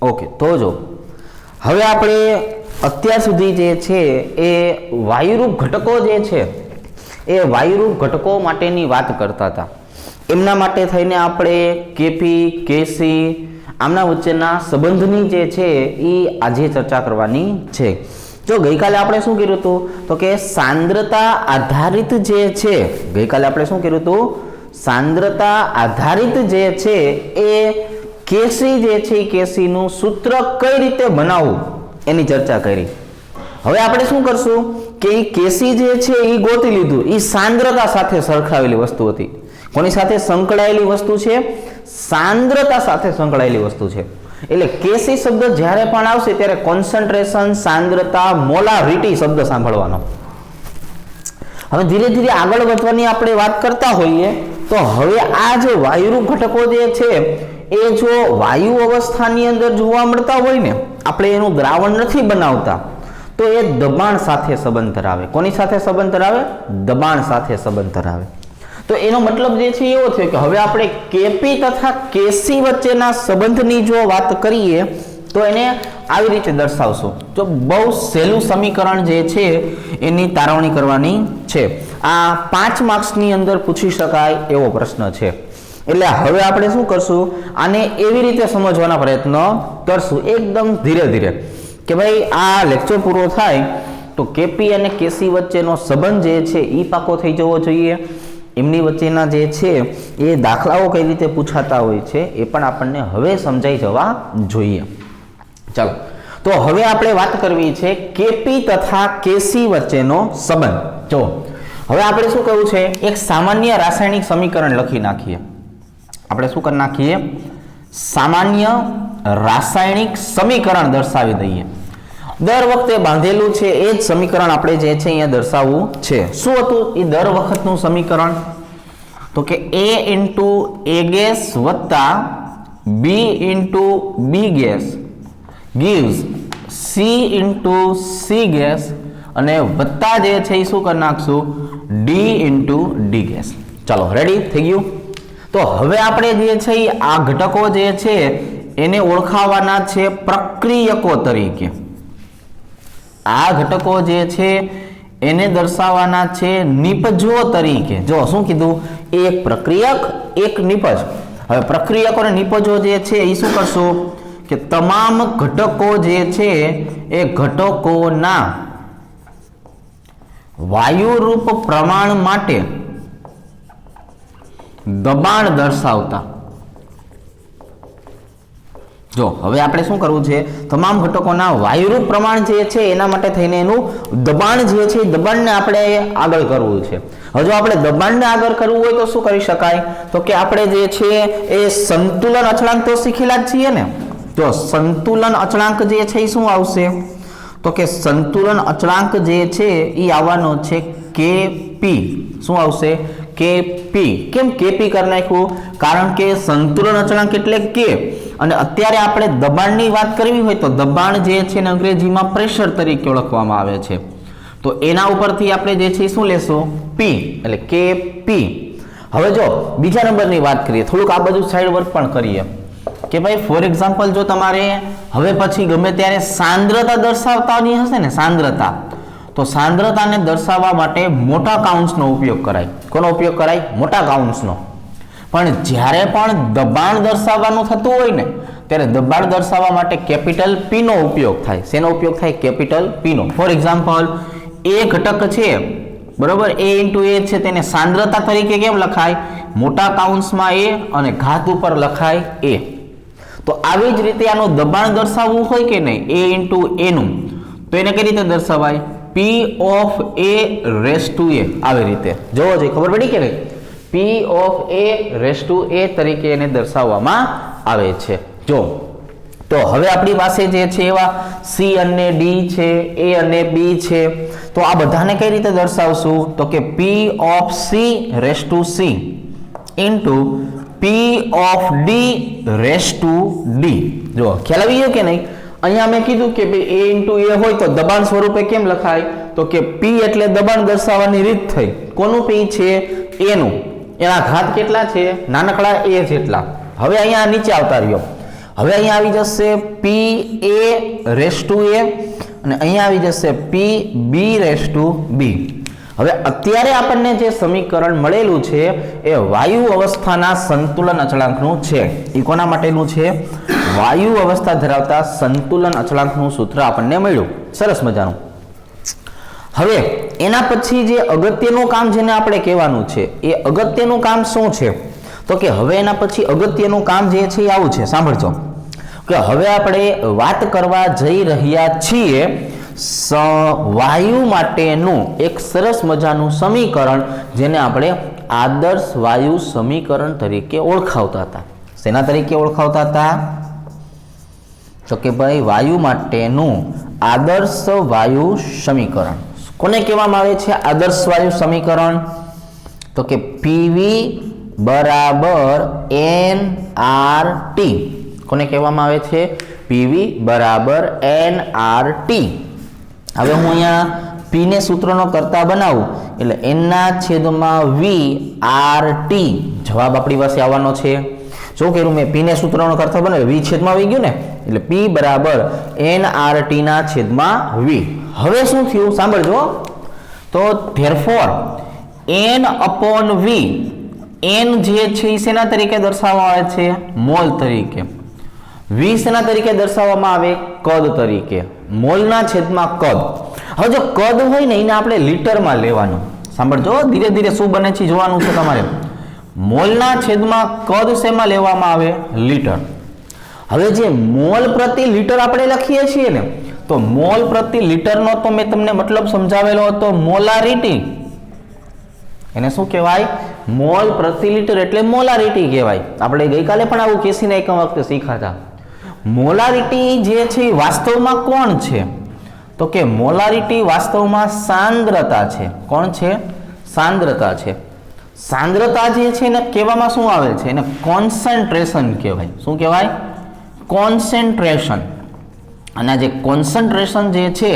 Okay, તો જો હવે આપણે અત્યાર સુધી જે છે એ વાયુરૂપ ઘટકો જે છે એ વાયુરૂપ ઘટકો માટેની વાત કરતા હતા. એમના માટે થઈને આપણે કેપી કેસી આમના વચ્ચેના સંબંધની જે છે એ આજે ચર્ચા કરવાની છે. જો ગઈકાલે આપણે શું કર્યું હતું તો કે સાંદ્રતા આધારિત જે છે, ગઈકાલે આપણે શું કર્યું હતું, સાંદ્રતા આધારિત જે છે એ કેસી જે છે કેસીનું સૂત્ર કઈ રીતે બનાવવું એની ચર્ચા કરી. હવે આપણે શું કરશું કે એ કેસી જે છે એ ગોતી લીધું. એ સાંદ્રતા સાથે સરખાવેલી વસ્તુ હતી. કોની સાથે સંકળાયેલી વસ્તુ છે? સાંદ્રતા સાથે સંકળાયેલી વસ્તુ છે. એટલે કેસી શબ્દ જ્યારે પણ આવશે ત્યારે કોન્સન્ટ્રેશન, સાંદ્રતા, મોલારિટી શબ્દ સાંભળવાનો. હવે ધીરે ધીરે આગળ વધવાની આપણે વાત કરતા હોઈએ તો હવે આ જે વાયુરૂપ ઘટકો જે છે એ જો વાયુ અવસ્થાની અંદર જોવા મળતા હોય ને, આપણે એનું દ્રાવણ નથી બનાવતા, તો એ દબાણ સાથે સંબંધ ધરાવે. કોની સાથે સંબંધ ધરાવે? દબાણ સાથે સંબંધ ધરાવે. તો એનો મતલબ જે છે એવો થયો કે હવે આપણે કેપી તથા કેસી વચ્ચેના સંબંધની જો વાત કરીએ તો એને આવી રીતે દર્શાવશું. જો બહુ સહેલું સમીકરણ જે છે એની તારવણી કરવાની છે. આ 5 માર્ક્સની અંદર પૂછી શકાય એવો પ્રશ્ન છે. એટલે હવે આપણે શું કરશું, આને એવી રીતે સમજવાના પ્રયત્ન કરશું એકદમ ધીરે ધીરે કે ભાઈ આ લેક્ચર પૂરો થાય તો કેપી અને કેસી વચ્ચેનો સંબંધ જે છે એ પાકો થઈ જવો જોઈએ. એમની વચ્ચેના જે છે એ દાખલાઓ કઈ રીતે પૂછાતા હોય છે એ પણ આપણને હવે સમજાઈ જવા જોઈએ. ચાલો, તો હવે આપણે વાત કરવી છે કેપી તથા કેસી વચ્ચેનો સંબંધ. જો હવે આપણે શું કરવું છે, એક સામાન્ય રાસાયણિક સમીકરણ લખી નાખીએ. આપણે શું કરી નાખીએ, સામાન્ય રાસાયણિક સમીકરણ દર્શાવી દઈએ. દર વખતે બાંધેલું છે એ જ સમીકરણ આપણે જે છે અહીંયા દર્શાવવું છે. શું હતું એ દર વખતનું સમીકરણ? તો કે A ઇન્ટુ A ગેસ વત્તા B into B gas gives C into C gas અને વત્તા જે છે એ શું કરી નાખશું, D ઇન્ટુ D ગેસ. ચાલો, રેડી થઈ ગયું? તો હવે આપણે જે છે આ ઘટકો જે છે એને ઓળખાવાના છે પ્રક્રિયકો તરીકે. આ ઘટકો જે છે એને દર્શાવવાના છે નિપજો તરીકે. જો શું કીધું, એક પ્રક્રિયક એક નિપજ. હવે પ્રક્રિયકો અને નિપજો જે છે એ શું કરશું કે તમામ ઘટકો જે છે એ ઘટકોના વાયુરૂપ પ્રમાણ માટે દબાણ દર્શાવતા. જો હવે આપણે શું કરવું છે, તમામ ઘટકોના વાયુરૂપ પ્રમાણ જે છે એના માટે થઈને એનું દબાણ જે છે દબાણને આપણે આગળ કરવું છે. હવે જો આપણે દબાણને આગળ કરવું હોય તો શું કરી શકાય, તો કે આપણે જે છે એ સંતુલન અચળાંક તો શીખેલા જ છીએ ને. જો સંતુલન અચળાંક જે છે એ શું આવશે, તો કે સંતુલન અચળાંક જે છે એ આવવાનો છે કેપી. શું આવશે? કેપી. કેમ કેપી કરી નાખ્યું? કારણ કે સંતુલન અચળાંક એટલે કે, અને અત્યારે આપણે દબાણની વાત કરવી હોય તો દબાણ જે છે ને અંગ્રેજીમાં પ્રેશર તરીકે ઓળખવામાં આવે છે. તો એના ઉપરથી આપણે જે છે શું લેશું, પી, એટલે કેપી. હવે જો બીજા નંબરની વાત કરીએ, થોડુંક આ બધું સાઈડ વર્ક પણ કરીએ કે ભાઈ ફોર એક્ઝામ્પલ જો તમારે હવે પછી ગમે ત્યારે સાંદ્રતા દર્શાવતાની હશે ને, સાંદ્રતા, તો સાંદ્રતાને દર્શાવવા માટે મોટા કાઉન્ટ્સનો ઉપયોગ કરાય. કોનો ઉપયોગ કરાય? મોટા કાઉન્ટ્સનો. પણ જ્યારે પણ દબાણ દર્શાવવાનું થતું હોય ને ત્યારે દબાણ દર્શાવવા માટે કેપિટલ પી નો ઉપયોગ થાય. શેનો ઉપયોગ થાય? કેપિટલ પી નો. ફોર એક્ઝામ્પલ એ ઘટક છે બરોબર, A ઇન્ટુ A છે, તેને સાંદ્રતા તરીકે કેમ લખાય? મોટા કાઉન્ટ્સમાં A અને ઘાત ઉપર લખાય A. તો આવી જ રીતે આનું દબાણ દર્શાવવું હોય કે નહીં, A ઇન્ટુ A નું, તો એને કઈ રીતે દર્શાવાય? P of A raised to A. આવી રીતે જોવો જોઈએ, ખબર પડી કે નહીં? P of A raised to A તરીકે એને દર્શાવવામાં આવે છે. જો તો હવે આપણી પાસે જે છે એવા C અને D છે, A અને B છે, તો આ બધાને કઈ રીતે દર્શાવશું? તો કે P of C raised to C into P of D raised to D. જો ખ્યાલ આવી ગયો કે નહીં? અહીંયા મેં કીધું કે ભાઈ A into A હોય તો દબાણ સ્વરૂપે કેમ લખાય? તો કે P એટલે દબાણ દર્શાવવાની રીત થઈ. કોનું P છે? A નું. એના ઘાત કેટલા છે? નાનકડા A જેટલા. હવે અહીંયા નીચે આવતા રહ્યો. હવે અહીંયા આવી જશે પી એ રેસ ટુ એ અને અહીંયા આવી જશે પી બી રેસ ટુ બી. હવે અત્યારે આપણને જે સમીકરણ મળેલું છે એ વાયુ અવસ્થાના સંતુલન અચળાંકનું છે. એ કોના માટેનું છે? વાયુ અવસ્થા ધરાવતા સંતુલન અચળાંકનું સૂત્ર આપણને મળ્યું. સરસ મજાનું. હવે એના પછી જે અગત્યનું કામ જેને આપણે કહેવાનું છે એ અગત્યનું કામ શું છે? તો કે હવે એના પછી અગત્યનું કામ જે છે એ આવું છે, સાંભળજો કે હવે આપણે વાત કરવા જઈ રહ્યા છીએ વાયુ માટેનું એક સરસ મજાનું સમીકરણ જેને આપણે આદર્શ વાયુ સમીકરણ તરીકે ઓળખાવતા હતા. શેના તરીકે ઓળખાવતા હતા? તો કે ભાઈ વાયુ માટેનું આદર્શ વાયુ સમીકરણ. કોને કહેવામાં આવે છે આદર્શ વાયુ સમીકરણ? તો કે પીવી બરાબર NRT. કોને કહેવામાં આવે છે? પીવી બરાબર NRT. હવે હું અહીંયા પી ને સૂત્રનો કરતા બનાવું એટલે n ના છેદમાં v RT જવાબ આપણી પાસે આવવાનો છે. શું કર્યું મેં? પી ને સૂત્રનો કરતા બનાવ્યો, v છેદમાં આવી ગયું ને, એટલે p બરાબર NRT ના છેદમાં v. હવે શું થયું સાંભળજો. તો therefore n upon v, n જે છે એ શેના તરીકે દર્શાવવામાં આવે છે? મોલ તરીકે. v શેના તરીકે દર્શાવવામાં આવે? કદ તરીકે. મોલના છેદમાં કદ. હવે જો કદ હોય ને એને આપણે લીટરમાં લેવાનું. સાંભળજો, ધીરે ધીરે શું બને છે જોવાનું છે તમારે. મોલના છેદમાં કદ શેમાં લેવામાં આવે? લીટર. હવે જે મોલ પ્રતિ લીટર આપણે લખીએ છીએ ને, તો મોલ પ્રતિ લીટરનો તો મેં તમને મતલબ સમજાવેલો હતો, મોલારિટી. એને શું કહેવાય? મોલ પ્રતિ લીટર એટલે મોલારિટી કહેવાય. આપણે ગઈકાલે પણ આવું કેસીને એક વખતે શીખ્યા હતા. મોલારિટી જે છે વાસ્તવમાં કોણ છે? તો કે મોલારિટી વાસ્તવમાં સાંદ્રતા છે. કોણ છે? સાંદ્રતા છે. સાંદ્રતા જે છે એને કહેવામાં શું આવે છે? એને કોન્સન્ટ્રેશન કહેવાય. શું કહેવાય? કોન્સન્ટ્રેશન. અને જે કોન્સન્ટ્રેશન જે છે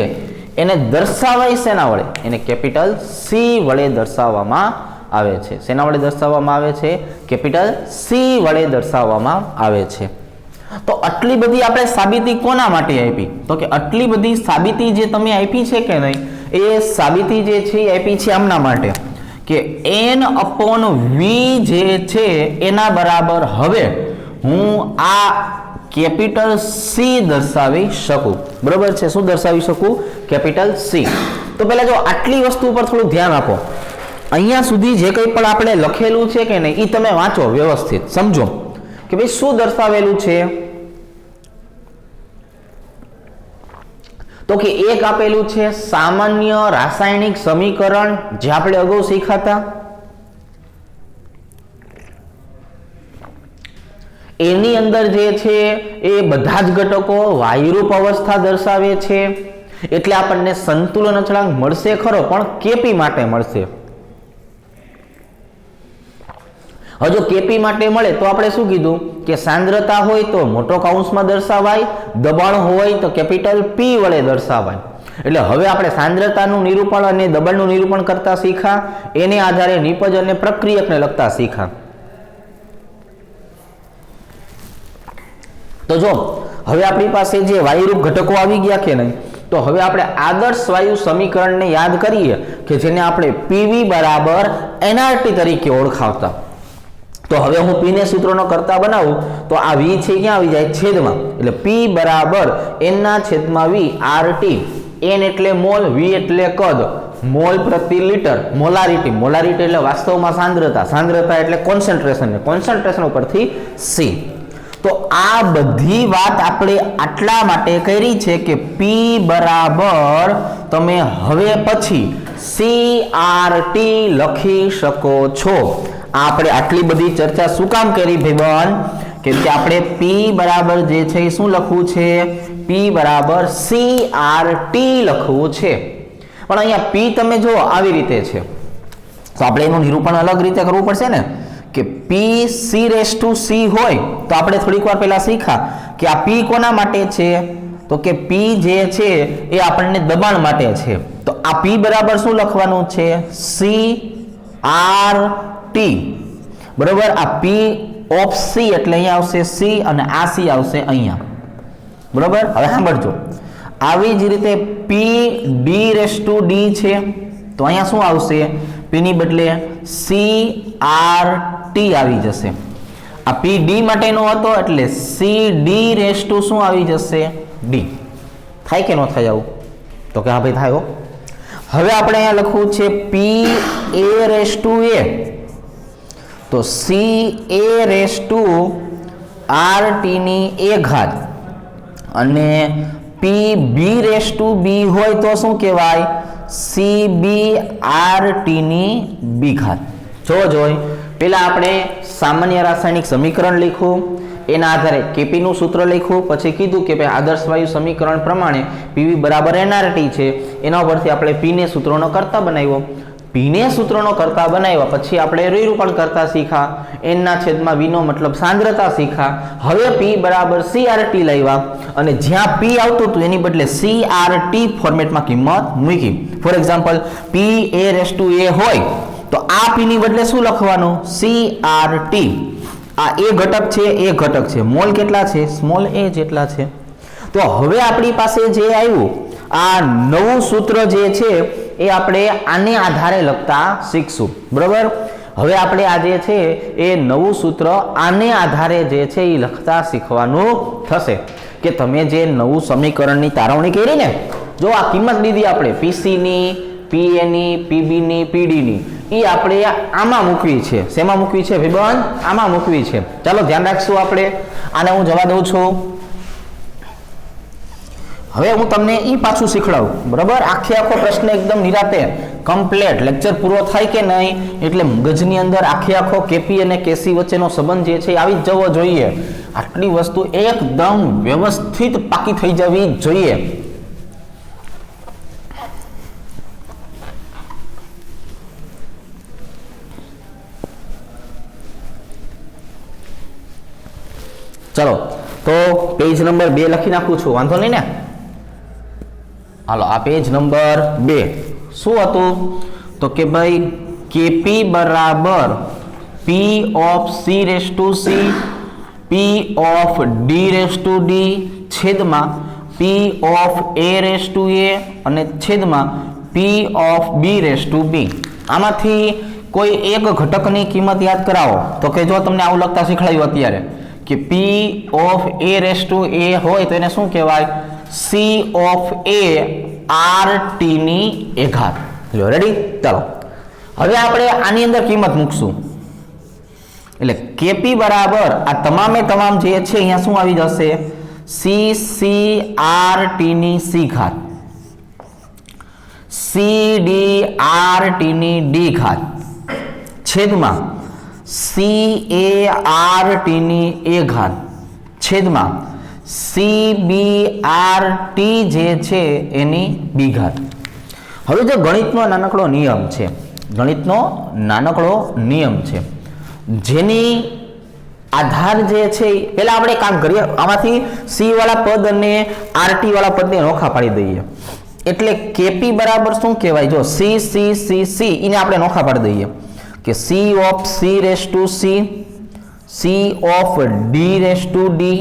એને દર્શાવાય શેના વડે? એને કેપિટલ સી વડે દર્શાવવામાં આવે છે. શેના વડે દર્શાવવામાં આવે છે? કેપિટલ સી વડે દર્શાવવામાં આવે છે. તો આટલી બધી આપણે સાબિતી કોના માટે આપી? તો કે આટલી બધી સાબિતી જે તમે આપી છે કે નહીં, એ સાબિતી જે છે એ આપી છે આમના માટે કે n upon v જે છે એના બરાબર હવે હું આ કેપિટલ સી દર્શાવી શકું. બરોબર છે? શું દર્શાવી શકું? Capital C. તો પહેલા જો આટલી વસ્તુ પર થોડું ધ્યાન આપો. અહીંયા સુધી જે કંઈ પણ આપણે લખેલું છે કે નહીં એ તમે વાંચો વ્યવસ્થિત, સમજો કે ભાઈ શું દર્શાવેલું છે. તો કે એક આપેલું છે સામાન્ય રાસાયણિક સમીકરણ જે આપણે અગાઉ શીખ્યા. એની અંદર જે છે એ બધા જ ઘટકો વાયુરૂપ અવસ્થા દર્શાવે છે. એટલે આપણને સંતુલન અચળાંક મળશે ખરો, પણ કેપી માટે મળશે. હવે જો કેપી માટે મળે તો આપણે શું કીધું કે સાંદ્રતા હોય તો મોટો કૌંસમાં દર્શાવાય, દબાણ હોય તો કેપિટલ પી વડે દર્શાવાય. એટલે હવે આપણે સાંદ્રતાનું નિરૂપણ અને દબાણનું નિરૂપણ કરતા શીખ્યા. એને આધારે નિપજ અને પ્રક્રિયકને લગતા શીખ્યા. તો જો હવે આપણી પાસે જે વાયુરૂપ ઘટકો આવી ગયા કે નહીં, તો હવે આપણે આદર્શ વાયુ સમીકરણને યાદ કરીએ કે જેને આપણે પીવી બરાબર NRT તરીકે ઓળખાવતા. તો હવે હું પી ને સૂત્રનો કરતા બનાવું તો આ v છે ક્યાં આવી જાય? છેદમાં. એટલે p બરાબર n ના છેદમાં v RT. n એટલે મોલ, v એટલે કદ, મોલ પ્રતિ લીટર, મોલારિટી. મોલારિટી એટલે વાસ્તવમાં સાંદ્રતા, સાંદ્રતા એટલે કોન્સન્ટ્રેશન, ને કોન્સન્ટ્રેશન ઉપરથી c. તો આ બધી વાત આપણે આટલા માટે કરી છે કે p બરાબર તમે હવે પછી CRT લખી શકો છો. આપણે આટલી બધી ચર્ચા શું કામ કરી ભાઈબંધ? કે આપણે p બરાબર જે છે એ શું લખવું છે? p બરાબર CRT લખવું છે. પણ અહીંયા p તમે જો આવી રીતે છે તો આપણે એનું નિરૂપણ અલગ રીતે કરવું પડશે ને કે p c⁻c હોય તો આપણે થોડીક વાર પહેલા શીખ્યા કે આ p કોના માટે છે? તો કે p જે છે એ આપણને દબાણ માટે છે. તો આ p બરાબર શું લખવાનું છે? CRT. બરોબર? આ p ઓફ સી એટલે અહીંયા આવશે સી અને આ સી આવશે અહીંયા, બરોબર. હવે સાંભળજો, આવી જ રીતે P D raise to D છે તો અહીંયા શું આવશે, પી ની બદલે સી આર ટી આવી જશે. આ પી ડી માટેનો હતો એટલે સી ડી રેસ ટુ શું આવી જશે, ડી. થાય કે ન થાય આવું? તો કે હા ભાઈ થાય. હવે આપણે અહીંયા લખવું છે પી એ રેસ ટુ એ, તો સી એ રેસ ટુ આર ટી ની એ ઘાત અને પી બી રેસ ટુ બી હોય તો શું કહેવાય, સી બી આર ટી ની બી ઘાત. જોઈ પેલા આપણે સામાન્ય રાસાયણિક સમીકરણ લખ્યું, એના આધારે કેપી નું સૂત્ર લખ્યું, પછી કીધું કે ભાઈ આદર્શ વાયુ સમીકરણ પ્રમાણે પીવી બરાબર એનઆરટી છે, એના પરથી આપણે પી ને સૂત્રોનો કરતા બનાવ્યો. પી ને સૂત્રોનો કરતા બનાવ્યા પછી આપણે રૂપાંતર કરતા શીખ્યા, એન ના છેદમાં વી નો મતલબ સાંદ્રતા શીખ્યા. હવે પી બરાબર સીઆરટી લાવ્યા અને જ્યાં પી આવતું હતું એની બદલે સીઆરટી ફોર્મેટમાં કિંમત મૂકી. ફોર એક્ઝામ્પલ પી એ રેસ ટુ એ હોય તો આ પી ની બદલે શું લખવાનું, સીઆરટી. આ એ ઘટક છે, એ ઘટક છે, મોલ કેટલા છે, સ્મોલ એ જેટલા છે. તો હવે આપણી પાસે જે આવ્યું આ નવું સૂત્ર જે છે એ આપણે આને આધારે લખતા શીખશું, બરોબર. હવે આપણે આ જે છે એ નવું સૂત્ર આને આધારે જે છે એ લખતા શીખવાનું થશે કે તમે જે નવું સમીકરણની તારવણી કરી ને, જો આ કિંમત લીધી આપણે પીસી ની, પીએ ની, પીબી ની, પીડી ની, એ આપણે આમાં મૂકવી છે. શેમાં મૂકવી છે ભાઈબંધ? આમાં મૂકવી છે. ચાલો ધ્યાન રાખશું આપણે. આને હું જવા દઉં છું. હવે હું તમને એ પાછું શીખડાવું, બરાબર. આખો પ્રશ્ન એકદમ નિરાતે કમ્પ્લીટ લેક્ચર પૂરો થાય કે નહીં એટલે મગજની અંદર આખો કેપી અને કેસી વચ્ચેનો સંબંધ જે છે આવી જ જવો જોઈએ. આટલી વસ્તુ એકદમ વ્યવસ્થિત પાકી થઈ જવી જોઈએ. ચલો તો પેજ નંબર 2 લખી નાખું છું, વાંધો નહીં ને? હાલો, આ પેજ નંબર 2 શું હતું તો કે ભાઈ કેપી બરાબર P of C raise to C, P of D raise to D છેદમાં P of A raise to A અને છેદમાં P of B raise to B. આમાંથી કોઈ એક ઘટકની કિંમત યાદ કરાવો તો કે જો તમને આવું લખતા શીખવાડ્યું અત્યારે કે P of A raise to A હોય તો એને શું કહેવાય, C of A R T ની એ ઘાત. જો રેડી? ચાલો હવે આપણે આની અંદર કિંમત મૂકશું એટલે કેપી બરાબર આ તમામે તમામ જે છે અહીંયા શું આવી જશે, સી સી આર ટી ની સી ઘાત, સી ડી આર ટી ની ડી ઘાત છેદમાં સી એ આર ટી ની એ ઘાત છેદમાં સી બી આર ટી જે છે એની બી ઘાત. હવે જો ગણિતનો નાનકડો નિયમ છે, ગણિતનો નાનકડો નિયમ છે જેની આધાર જે છે પેલા આપણે કામ કરીએ, આમાંથી સી વાળા પદ અને આરટી વાળા પદને નોખા પાડી દઈએ એટલે કેપી બરાબર શું કહેવાય, જો સી સી સી સી એને આપણે નોખા પાડી દઈએ કે C of C raise to C, C of D raise to D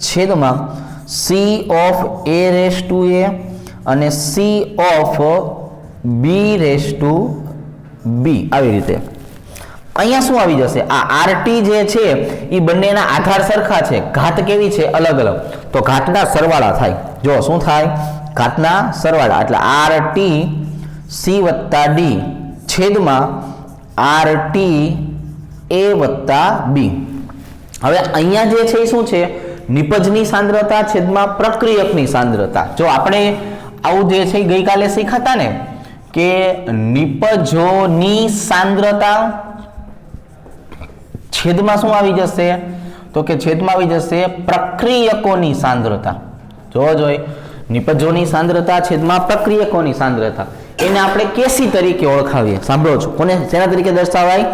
છેદમાં C of A raise to A અને C of B raise to B. આવી રીતે અહીંયા શું આવી જશે, આ આરટી જે છે એ બંનેના આધાર સરખા છે, ઘાત કેવી છે, અલગ અલગ, તો ઘાતના સરવાળા થાય. જો શું થાય, ઘાતના સરવાળા એટલે આરટી સી વત્તા ડી છેદમાં આરટી એ વત્તા બી. હવે અહીંયા જે છે એ શું છે, નિપજની સાંદ્રતા છેદમાં પ્રક્રિયકની સાંદ્રતા. જો આપણે આવું જે છે ગઈકાલે શીખાતા ને કે નિપજોની સાંદ્રતા છેદમાં શું આવી જશે તો કે છેદમાં આવી જશે પ્રક્રિયકોની સાંદ્રતા. જોઈ નિપજોની સાંદ્રતા છેદમાં પ્રક્રિયકોની સાંદ્રતા, એને આપણે કેસી તરીકે ઓળખાવીએ. સાંભળો છો, કોને શેના તરીકે દર્શાવાય,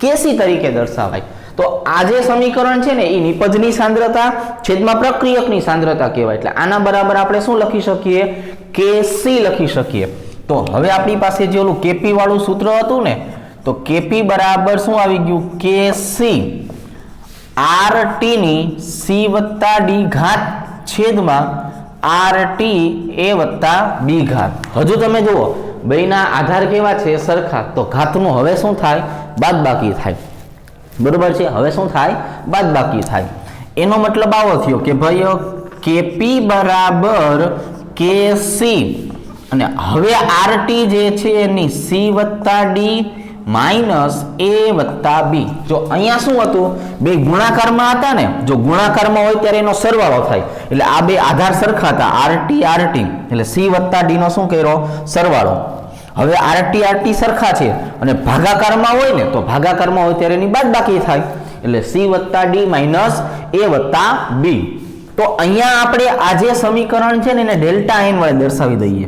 કેસી તરીકે દર્શાવાય. તો આ જે સમીકરણ છે ને એ નિપજની સાંદ્રતા છેદમાં પ્રક્રિયકની સાંદ્રતા કહેવાય. એટલે આના બરાબર આપણે શું લખી શકીએ, કેસી લખી શકીએ. તો હવે આપણી પાસે જે ઓલું કેપી વાળું સૂત્ર હતું ને, તો કેપી બરાબર શું આવી ગયું, કેસી RT ની C વત્તા D ઘાત છેદમાં RT A વત્તા B ઘાત. હજુ તમે જુઓ બેના આધાર કેવા છે? સરખા. તો ઘાતનું હવે શું થાય? બાદબાકી થાય. બરોબર છે? હવે શું થાય? બાદબાકી થાય. એનો મતલબ આવો થયો કે ભાઈ KP બરાબર KC અને હવે RT જે છે એની C વત્તા D માઇનસ A વત્તા B. જો અહીંયા શું હતું? બે ગુણાકારમાં હતા ને, જો ગુણાકારમાં હોય ત્યારે એનો સરવાળો થાય એટલે આ બે આધાર સરખા હતા, RT એટલે C વત્તા D નો શું કર્યો? સરવાળો. હવે RT સરખા છે અને ભાગાકારમાં હોય ને, તો ભાગાકારમાં હોય ત્યારે એની બાદબાકી થાય એટલે C વત્તા D માઇનસ A વત્તા B. તો અહીંયા આપણે આ જે સમીકરણ છે ને એને ડેલ્ટા n વડે દર્શાવી દઈએ.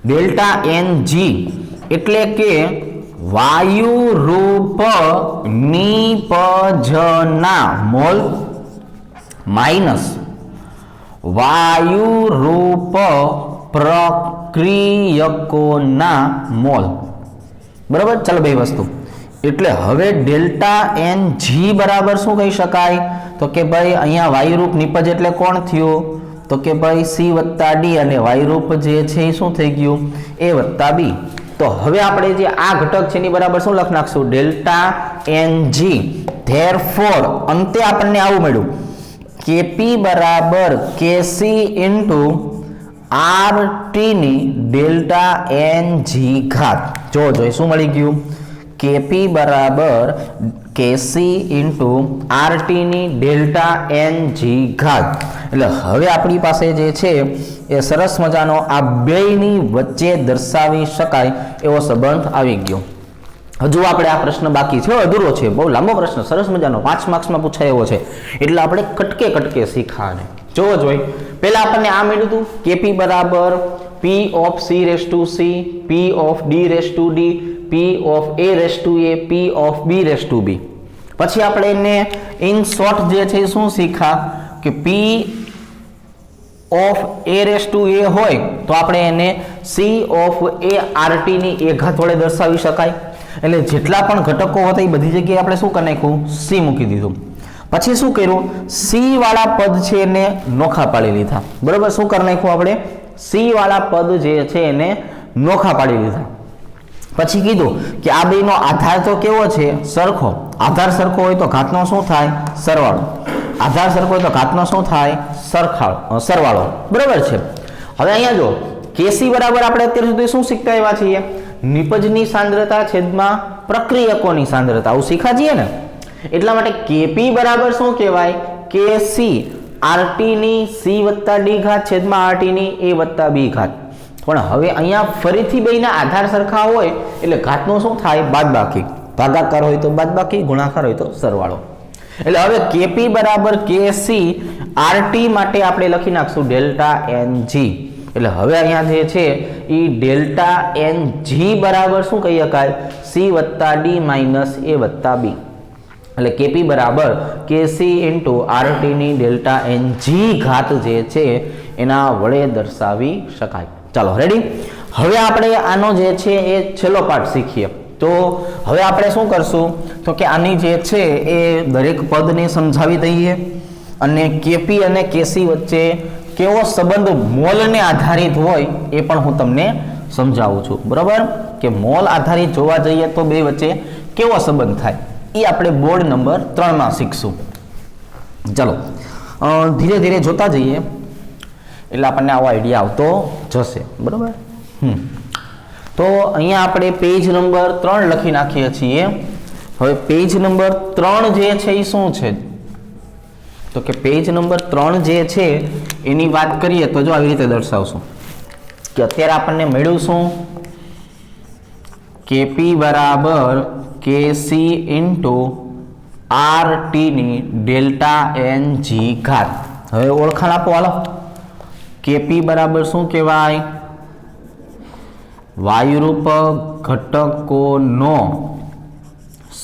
ડેલ્ટા NG એટલે કે વાયુરૂપ નિપજના મોલ માઇનસ વાયુરૂપ પ્રક્રિયકોના મોલ. બરાબર? ચાલો બે વસ્તુ. એટલે હવે ડેલ્ટા NG બરાબર શું કહી શકાય? તો કે ભાઈ અહીંયા વાયુરૂપ નિપજ એટલે કોણ થયું? તો કે ભાઈ C વત્તા D અને વાયુરૂપ જે છે એ શું થઈ ગયું? A વત્તા B. તો હવે આપણે જે આ ઘટક છે એની બરાબર શું લખ નાખશું? Delta NG. ધેરફોર અંતે આપણને આવું મળ્યું KP બરાબર KC ઇન્ટુ RT ની ડેલ્ટા NG ઘાત. જો શું મળી ગયું? KP બરાબર KC ઇન્ટુ RT ની ડેલ્ટા NG ઘાત. એટલે હવે આપણી પાસે જે છે એ સરસ મજાનો આ બેયની વચ્ચે દર્શાવી શકાય એવો સંબંધ આવી ગયો. હજુ આપણે આ પ્રશ્ન બાકી છે, અધૂરો છે, બહુ લાંબો પ્રશ્ન, સરસ મજાનો 5 માર્ક્સમાં પૂછાય એવો છે, એટલે આપણે કટકે કટકે શીખાને જોવો જોઈએ. પહેલા આપણને આ મળ્યું હતું KP બરાબર P of C raised to C, P of D raised to D, P of A raised to A, P of B raised to B. પછી આપણે એને ઇન શોર્ટ જે છે શું શીખા કે P of A raised to A હોય તો આપણે એને C of A RT ની A ઘાત વડે દર્શાવી શકાય. એટલે જેટલા પણ ઘટકો હતા એ બધી જગ્યાએ આપણે શું કરી નાખ્યું? C મૂકી દીધું. પછી શું કર્યું? C વાળા પદ છે એને નોખા પાડી લીધા. બરોબર? શું કરી નાખ્યું આપણે? C વાળા પદ જે છે એને નોખા પાડી લીધા. પછી કીધું કે આ બેનો આધાર તો કેવો છે? સરખો. આધાર સરખો હોય તો ઘાતનો શું થાય? સરવાળો. આધાર સરખો હોય તો ઘાતનો શું થાય? સરવાળો. બરાબર છે? હવે અહીંયા જો KC બરાબર આપણે અત્યાર સુધી શું શીખતા આવ્યા છીએ? નિપજની સાંદ્રતા છેદમાં પ્રક્રિયકોની સાંદ્રતા. આવું શીખા છીએ ને? એટલા માટે KP બરાબર શું કહેવાય? KC RT ની C વત્તા D ઘાત છેદમાં RT ની A વત્તા B ઘાત. પણ હવે અહીંયા ફરીથી બેયના આધાર સરખા હોય એટલે ઘાતનો શું થાય? બાદબાકી. ભાગાકાર હોય તો બાદબાકી, ગુણાકાર હોય તો સરવાળો. એટલે હવે KP બરાબર KC RT માટે આપણે લખી નાખશું ડેલ્ટા NG. એટલે હવે અહીંયા જે છે એ ડેલ્ટા NG બરાબર શું કહી શકાય? C વત્તા D માઇનસ A વત્તા B. એટલે KP બરાબર KC ઇન્ટુ RT ની ડેલ્ટા NG ઘાત જે છે એના વડે દર્શાવી શકાય. ચાલો રેડી. હવે આપણે આનો જે છે એ છેલ્લો પાઠ શીખીએ. તો હવે આપણે શું કરશું તો કે આની જે છે એ દરેક પદને સમજાવી દઈએ અને KP અને KC વચ્ચે કેવો સંબંધ મોલને આધારિત હોય એ પણ હું તમને સમજાવું છું. બરાબર? કે મોલ આધારિત જોવા જઈએ તો બે વચ્ચે કેવો સંબંધ થાય એ આપણે બોર્ડ નંબર 3 માં શીખશું. ચલો ધીરે ધીરે જોતા જઈએ એટલે આપણને આવો આઈડિયા આવતો જશે. બરાબર? તો અહીંયા આપણે પેજ નંબર 3 લખી નાખીએ છીએ. હવે પેજ નંબર 3 જે છે એ શું છે? તો કે પેજ નંબર 3 જે છે એની વાત કરીએ તો જો આવી રીતે દર્શાવશું કે અત્યારે આપણને મળ્યું શું? KP બરાબર KC ઇન્ટુ RT ની ડેલ્ટા NG ઘાત. હવે ઓળખાણ આપો હાલો. KP બરાબર શું કહેવાય? વાયુરૂપ ઘટકોનો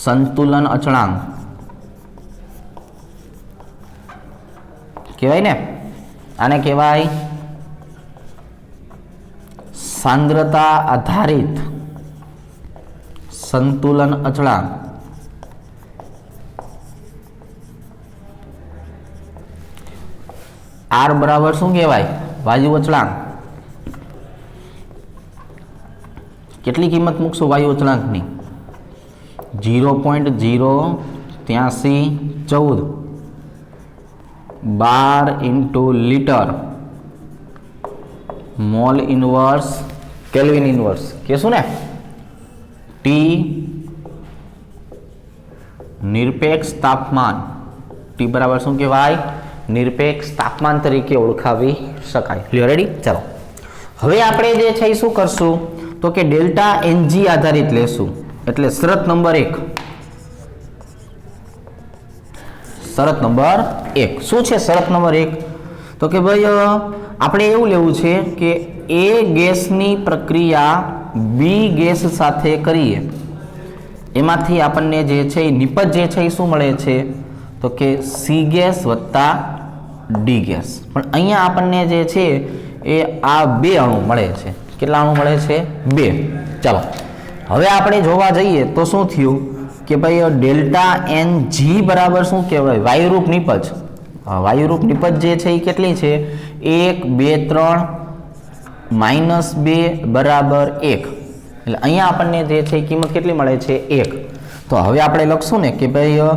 સંતુલન અચળાંક કહેવાય ને? આને કહેવાય સાંદ્રતા આધારિત સંતુલન અચળાંક. આર બરાબર શું કહેવાય? વાયુ અચળાંક. કેટલી કિંમત મૂકશું વાયુ અચળાંકની? 0.08314 બાર into litre mall inverse kelvin inverse કહેશું ને. ટી નિરપેક્ષ તાપમાન, ટી બરાબર શું કહેવાય? નિરપેક્ષ તાપમાન તરીકે ઓળખાવી શકાય. ક્લિયર? રેડી? ચાલો હવે આપણે જે છે એ શું કરશું તો કે ડેલ્ટા એનજી આધારિત લેશું. એટલે શરત નંબર 1. શરત નંબર 1 શું છે? શરત નંબર 1 તો કે ભાઈ આપણે એવું લેવું છે કે એ ગેસની પ્રક્રિયા બી ગેસ સાથે કરીએ, એમાંથી આપણને જે છે એ નિપજ જે છે એ શું મળે છે તો કે સી ગેસ વત્તા ડી ગેસ. પણ અહીંયા આપણને જે છે એ આ બે અણુ મળે છે. કેટલા અણુ મળે છે? 2. ચાલો હવે આપણે જોવા જઈએ તો શું થયું કે ભાઈ ડેલ્ટા એન જી બરાબર શું કહેવાય? વાયુરૂપ નિપજ. વાયુરૂપ નિપજ જે છે એ કેટલી છે? 1 2 3 -2 બરાબર 1. એટલે અહીંયા આપણને જે છે એ કિંમત કેટલી મળે છે? 1. તો હવે આપણે લખશું ને કે ભાઈ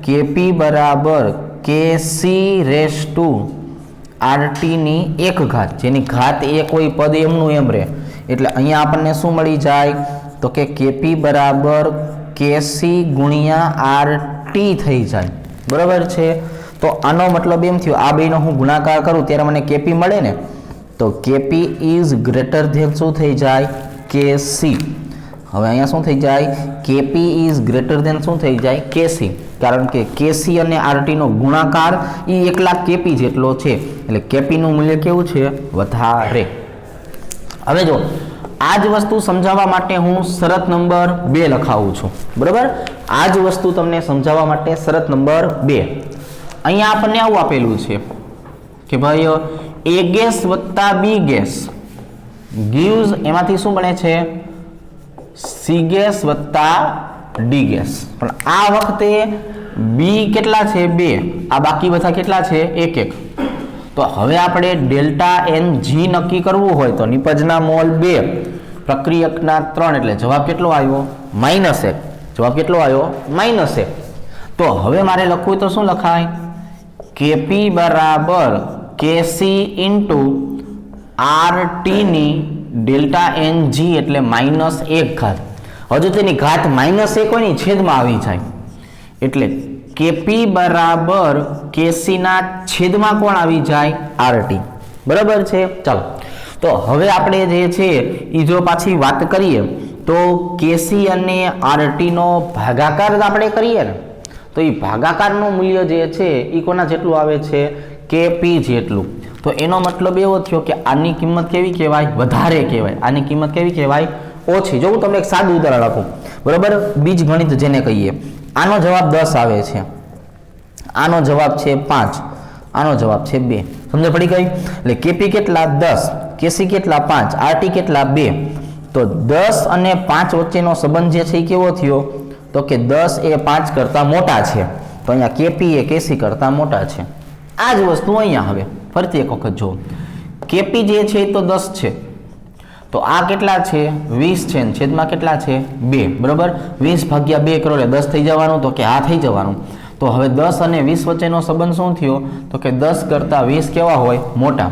કેપી બરાબર કેસી રેસ ટુ આરટી ની 1 ઘાત, જેની ઘાત 1 હોય પદ એમનું એમ રહે. એટલે અહીંયા આપણને શું મળી જાય તો કે કેપી બરાબર કેસી ગુણ્યા આરટી થઈ જાય. બરાબર છે? તો આનો મતલબ એમ થયો આ બેનો હું ગુણાકાર કરું ત્યારે મને કેપી મળે ને, તો કેપી ઇઝ ગ્રેટર ધેન શું થઈ જાય? કેસી. હવે અહીંયા શું થઈ જાય? કેપી ઇઝ ગ્રેટર ધેન શું થઈ જાય? કેસી. કારણ કે કેસી અને આરટી નો ગુણાકાર એ 1 લાખ કેપી જેટલો છે. એટલે કેપી નું મૂલ્ય કેવું છે? વધારે. હવે જો આ જ વસ્તુ સમજાવવા માટે હું શરત નંબર 2 લખાવું છું. બરાબર? આ જ વસ્તુ તમને સમજાવવા માટે શરત નંબર 2. અહીંયા આપણને આવું આપેલું છે કે ભાઈ એ ગેસ વત્તા બી ગેસ gives એમાંથી શું બને છે? સી ગેસ વત્તા ડી ગેસ. પણ આ વખતે બી કેટલા છે? 2. આ બાકી બધા કેટલા છે? 1 1. તો હવે આપણે ડેલ્ટા એન જી નક્કી કરવું હોય તો નિપજના મોલ 2 પ્રક્રિયકના 3 એટલે જવાબ કેટલો આવ્યો? -1. જવાબ કેટલો આવ્યો? -1. તો હવે મારે લખવું તો શું લખાય? કેપી બરાબર કેસી ઇન્ટુ આરટી ની ડેલ્ટા એન જી એટલે -1 ઘાત. હજુ તેની ઘાત -1 હોય ની છેદમાં આવી જાય એટલે કેપી બરાબર કેસી ના છેદમાં કોણ આવી જાય? આરટી. બરાબર છે? ચાલો તો હવે આપણે જે છે એ જો પાછી વાત કરીએ તો કેસી અને આરટી નો ભાગાકાર આપણે કરીએ ને તો એ ભાગાકારનું મૂલ્ય જે છે એ કોના જેટલું આવે છે? કેપી જેટલું. તો એનો મતલબ એવો થયો કે આની કિંમત કેવી કહેવાય? વધારે કહેવાય. આની કિંમત કેવી કહેવાય? ઓછી. જો હું તમને એક સાદું ઉદાહરણ આપું. બરાબર? બીજ ગણિત જેને કહીએ. આનો જવાબ 10 આવે છે, આનો જવાબ છે 5, આનો જવાબ છે 2. સમજ પડી ગઈ? એટલે કેપી કેટલા? 10, કેસી કેટલા? 5, આરટી કેટલા? 2. તો 10 અને 5 વચ્ચેનો સંબંધ જે છે એ કેવો થયો તો કે 10 એ 5 કરતા મોટા છે. તો અહીંયા કેપી એ કેસી કરતા મોટા છે. આ જ વસ્તુ અહીંયા હવે ફરીથી એક વખત જો કેપી જે છે તો 10 છે, તો આ કેટલા છે? 20 છે ને છેદમાં કેટલા છે? 2. બરાબર? 20 ભાગ્યા 2 કરો એટલે 10 થઈ જવાનું. તો કે આ થઈ જવાનું. તો હવે 10 અને 20 વચ્ચેનો સંબંધ શું થયો તો કે 10 કરતા 20 કેવા હોય? મોટા.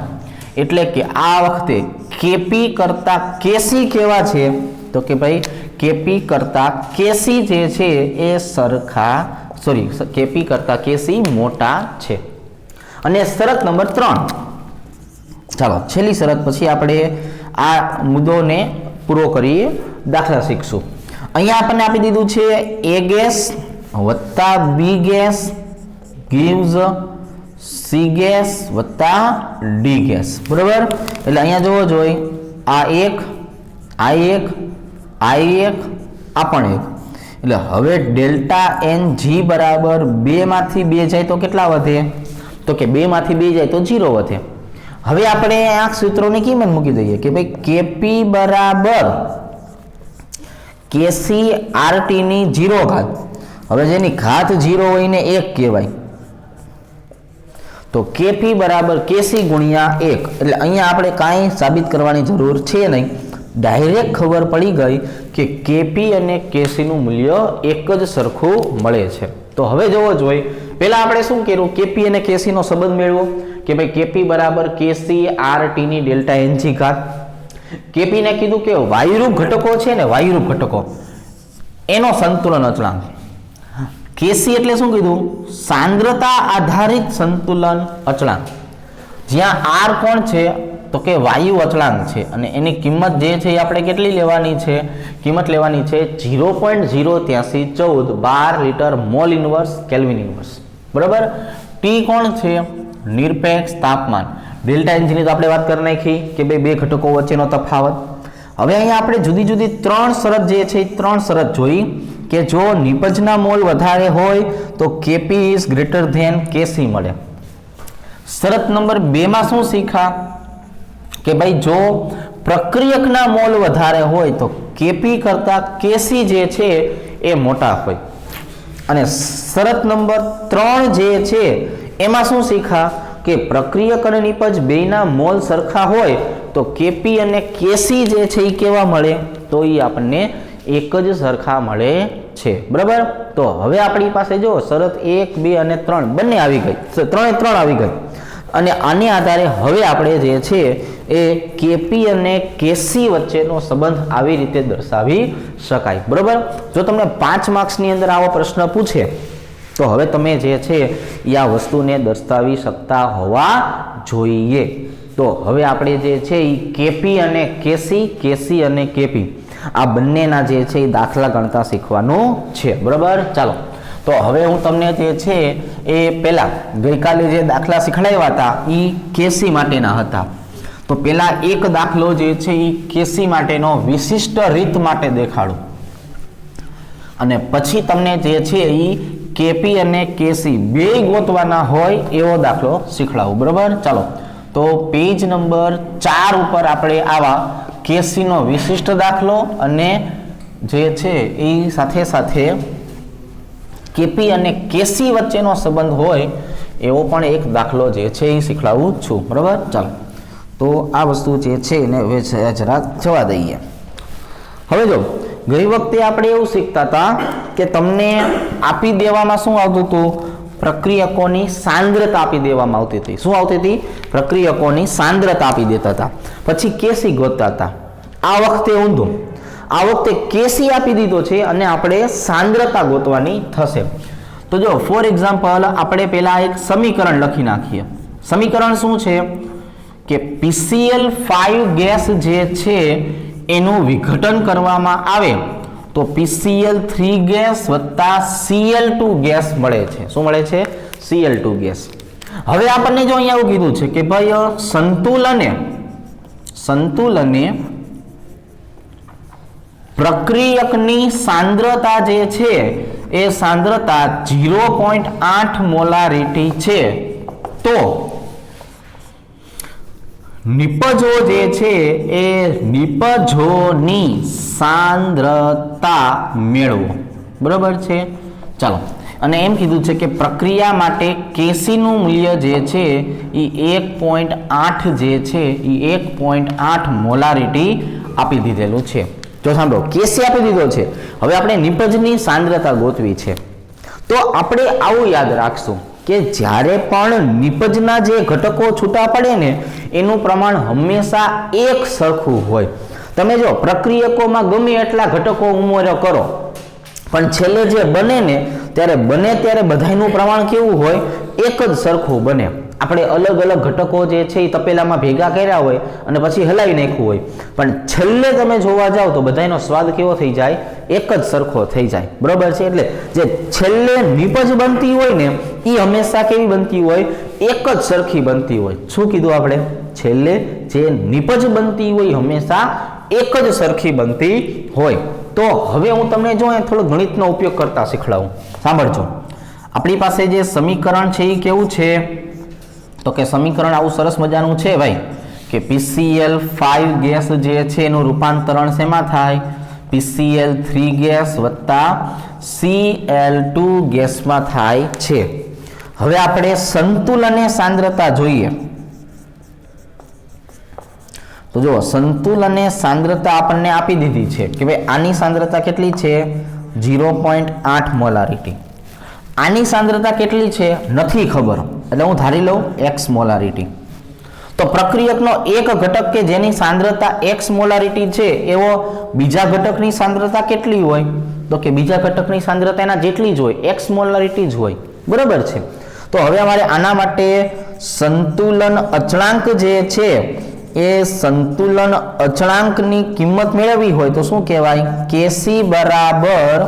એટલે કે આ વખતે કેપી કરતા કેસી કેવા છે તો કે ભાઈ કેપી કરતા કેસી જે છે એ કેપી કરતા કેસી મોટા છે. અને શરત નંબર 3. ચાલો છેલ્લી શરત પછી આપણે આ મુદ્દોને પૂરો કરીએ, દાખલા શીખશું. અહીંયા આપણને આપી દીધું છે એ ગેસ વત્તા બી ગેસ gives સી ગેસ વત્તા ડી ગેસ. બરાબર? એટલે અહીંયા જોવો જોઈએ આ 1 આ 1 આ 1 આ પણ 1. એટલે હવે ડેલ્ટા એન જી બરાબર 2 માંથી 2 જાય તો કેટલા વધે તો કે 2 માંથી 2 જાય તો 0 વધે. હવે આપણે આ સૂત્રોની કિંમત મૂકી દઈએ કે ભાઈ કેપી બરાબર કેસી આરટી ની 0 ઘાત. હવે જેની ઘાત 0 હોય ને 1 કહેવાય. તો Kp બરાબર Kc ગુણ્યા 1, એટલે અહીંયા આપણે કાંઈ સાબિત કરવાની જરૂર છે નહીં, ડાયરેક્ટ ખબર પડી ગઈ કે Kp અને Kc નું મૂલ્ય એક જ સરખું મળે છે. તો હવે જોવો જોઈએ, પહેલા આપણે શું કર્યું, Kp અને Kc નો સંબંધ મેળવો કે ભાઈ Kp બરાબર Kc RT ની ડેલ્ટા n જી ઘાત. Kp ને કીધું કે વાયુરૂપ ઘટકો છે ને, વાયુરૂપ ઘટકો એનો સંતુલન અચળાંક. Kc એટલે શું કીધું, સાંદ્રતા આધારિત સંતુલન અચળાંક, જ્યાં R કોણ છે તો કે વાયુ અચળાંક છે, અને એની કિંમત જે છે એ આપણે કેટલી લેવાની છે, કિંમત લેવાની છે 0.08314 12 litre mall inverse kelvin inverse, બરાબર. T કોણ છે, નિરપેક્ષ તાપમાન. ડેલ્ટા એન ની તો આપણે વાત કરી નાખી કે બે ઘટકો વચ્ચેનો તફાવત. હવે અહીંયા આપણે જુદી જુદી ત્રણ શરત જે છે એ ત્રણ શરત જોઈ કે જો નિપજના મોલ વધારે હોય તો Kp is greater than Kc મળે. શરત નંબર 2 માં શું શીખા કે ભાઈ જો પ્રક્રિયકના મોલ વધારે હોય તો Kp કરતા Kc જે છે એ મોટા હોય. અને શરત નંબર 3 જે છે એમાં શું શીખા કે પ્રક્રિયક અને નિપજ બેયના મોલ સરખા હોય તો Kp અને Kc જે છે એ કેવા મળે, તો એ આપણને એક જ સરખા મળે છે, બરાબર. તો હવે આપણી પાસે જો શરત 1, 2 અને 3 બંને આવી ગઈ, 3 આવી ગઈ, અને આને આધારે હવે આપણે જે છે એ Kp અને Kc વચ્ચેનો સંબંધ આવી રીતે દર્શાવી શકાય, બરાબર. જો તમને 5 માર્ક્સની અંદર આવો પ્રશ્ન પૂછે તો હવે તમે જે છે એ આ વસ્તુને દર્શાવી શકતા હોવા જોઈએ. તો હવે આપણે જે છે એ Kp અને Kc, Kc અને Kp આ બંનેના જે છે એ દાખલા ગણતા શીખવાનું છે, બરાબર. ચાલો, તો હવે હું તમને જે છે એ પહેલા ગઈકાલે જે દાખલા શીખડાવ્યા હતા એ Kc માટેના હતા. તો પહેલા એક દાખલો જે છે એ Kc માટેનો વિશિષ્ટ રીત માટે દેખાડું, અને પછી તમને જે છે એ Kp અને Kc બે ગોતવાના હોય એવો દાખલો શીખડાવું, બરાબર. ચાલો, તો પેજ નંબર 4 ઉપર આપણે આવા Kc નો વિશિષ્ટ દાખલો અને જે છે એ સાથે સાથે Kp અને Kc વચ્ચેનો સંબંધ હોય એવો પણ એક દાખલો જે છે એ શીખડાવું છું, બરાબર. ચાલો, તો આ વસ્તુ જે છે એને હવે જરાક જવા દઈએ. હવે જો ગઈ વખતે આપણે એવું શીખતા હતા કે તમને આપી દેવામાં શું આવતું હતું, પ્રક્રિયકોની સાંદ્રતા આપી દેવામાં આવતી હતી. શું આવતી હતી, પ્રક્રિયકોની સાંદ્રતા આપી દેતા હતા, પછી Kc ગોતતા હતા. આ વખતે ઊંધું, આ વખતે Kc આપી દીધો છે અને આપણે સાંદ્રતા ગોતવાની થશે. તો જો ફોર એક્ઝામ્પલ આપણે પહેલા એક સમીકરણ લખી નાખીએ. સમીકરણ શું છે કે PCl5 ગેસ જે છે એનું વિઘટન કરવામાં આવે તો PCl3 ગેસ વત્તા Cl2 ગેસ મળે છે. શું મળે છે, Cl2 ગેસ. હવે આપણને જો અહીંયા એવું કીધું છે કે ભાઈ સંતુલને પ્રક્રિયકની સાંદ્રતા જે છે એ સાંદ્રતા 0.8 મોલારિટી છે, તો નિપજો જે છે એ નિપજોની સાંદ્રતા મેળવો, બરાબર છે. ચાલો, અને એમ કીધું છે કે પ્રક્રિયા માટે Kc નું મૂલ્ય જે છે એ 1.8 જે છે એ 1.8 મોલારિટી આપી દીધેલું છે. જો સાંભળો, Kc આપી દીધો છે, હવે આપણે નિપજની સાંદ્રતા ગોતવી છે. તો આપણે આવું યાદ રાખશું કે જ્યારે પણ નિપજના જે ઘટકો છૂટા પડે ને એનું પ્રમાણ હંમેશા એક સરખું હોય. તમે જો પ્રક્રિયકોમાં ગમે એટલા ઘટકો ઉમેરો કરો પણ છેલ્લે જે બને ને ત્યારે બધાયનું પ્રમાણ કેવું હોય, એક જ સરખું બને. આપણે અલગ અલગ ઘટકો જે છે એ તપેલામાં ભેગા કર્યા હોય અને પછી હલાવી નાખ્યું હોય, પણ છેલ્લે તમે જોવા જાવ તો બધાયનો સ્વાદ કેવો થઈ જાય, એક જ સરખો થઈ જાય, બરોબર છે. એટલે જે છેલ્લે નિપજ બનતી હોય ને એ હંમેશા કેવી બનતી હોય, એક જ સરખી બનતી હોય. શું કીધું આપણે, છેલ્લે જે નિપજ બનતી હોય હંમેશા એક જ સરખી બનતી હોય. તો હવે હું તમને જો થોડો ગણિતનો ઉપયોગ કરતા શીખડાવું. સાંભળજો, આપણી પાસે જે સમીકરણ છે એ કેવું છે, તો કે સમીકરણ આવું સરસ મજાનું છે ભાઈ કે PCl5 ગેસ જે છે એનું રૂપાંતરણ શેમાં થાય, PCl3 ગેસ વત્તા Cl2 ગેસમાં થાય છે. હવે આપણે સંતુલન અને સાંદ્રતા જોઈએ તો જો સંતુલન અને સાંદ્રતા આપણને આપી દીધી છે કે ભાઈ આની સાંદ્રતા કેટલી છે 0.8 મોલારિટી, આની સાંદ્રતા કેટલી છે નથી ખબર, એટલે હું ધારી લઉં x મોલારિટી. તો પ્રક્રિયકનો એક ઘટક કે જેની સાંદ્રતા x મોલારિટી છે એવો બીજા ઘટકની સાંદ્રતા કેટલી હોય તો કે બીજા ઘટકની સાંદ્રતા એના જેટલી જ હોય, x મોલારિટી જ હોય. બરાબર છે. તો હવે અમારે આના માટે સંતુલન અચળાંક જે છે એ સંતુલન અચળાંકની કિંમત મેળવવી હોય તો શું કહેવાય? Kc બરાબર